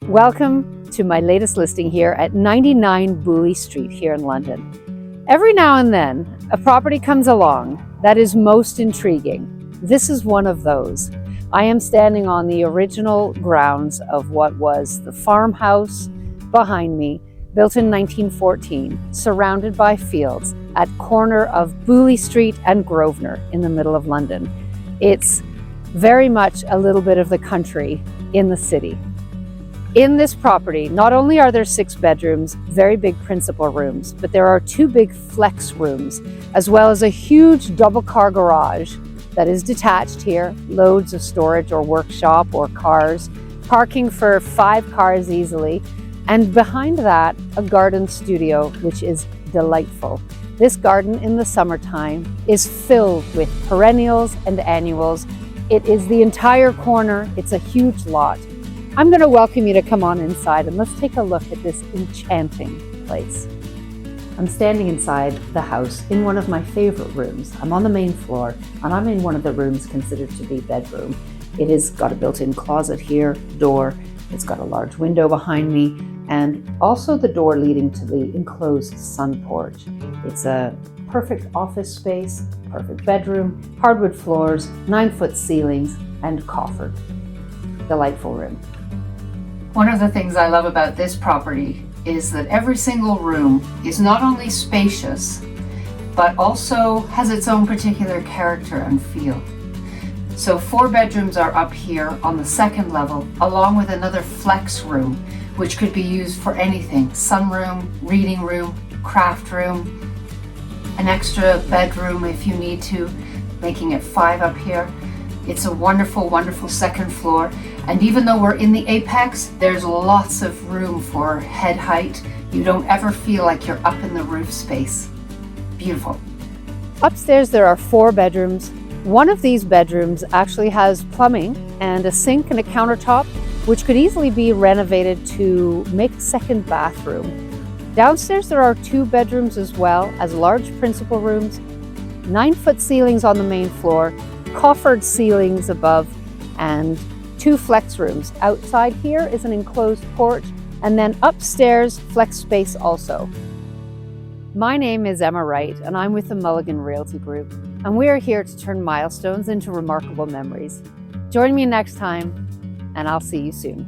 Welcome to my latest listing here at 99 Boullee Street here in London. Every now and then, a property comes along that is most intriguing. This is one of those. I am standing on the original grounds of what was the farmhouse behind me, built in 1914, surrounded by fields at corner of Boullee Street and Grosvenor in the middle of London. It's very much a little bit of the country in the city. In this property, not only are there 6 bedrooms, very big principal rooms, but there are 2 big flex rooms, as well as a huge double-car garage that is detached here, loads of storage or workshop or cars, parking for 5 cars easily, and behind that, a garden studio, which is delightful. This garden in the summertime is filled with perennials and annuals. It is the entire corner. It's a huge lot. I'm going to welcome you to come on inside and let's take a look at this enchanting place. I'm standing inside the house in one of my favorite rooms. I'm on the main floor and I'm in one of the rooms considered to be bedroom. It has got a built-in closet here, door. It's got a large window behind me and also the door leading to the enclosed sun porch. It's a perfect office space, perfect bedroom, hardwood floors, 9-foot ceilings, and coffered. Delightful room. One of the things I love about this property is that every single room is not only spacious, but also has its own particular character and feel. So 4 bedrooms are up here on the 2nd level, along with another flex room, which could be used for anything. Sunroom, reading room, craft room, an extra bedroom if you need to, making it 5 up here. It's a wonderful, wonderful 2nd floor. And even though we're in the apex, there's lots of room for head height. You don't ever feel like you're up in the roof space. Beautiful. Upstairs, there are 4 bedrooms. One of these bedrooms actually has plumbing and a sink and a countertop, which could easily be renovated to make a 2nd bathroom. Downstairs, there are 2 bedrooms as well as large principal rooms, 9-foot ceilings on the main floor, coffered ceilings above, and 2 flex rooms. Outside here is an enclosed porch, and then upstairs, flex space also. My name is Emma Wright, and I'm with the Mulligan Realty Group, and we are here to turn milestones into remarkable memories. Join me next time, and I'll see you soon.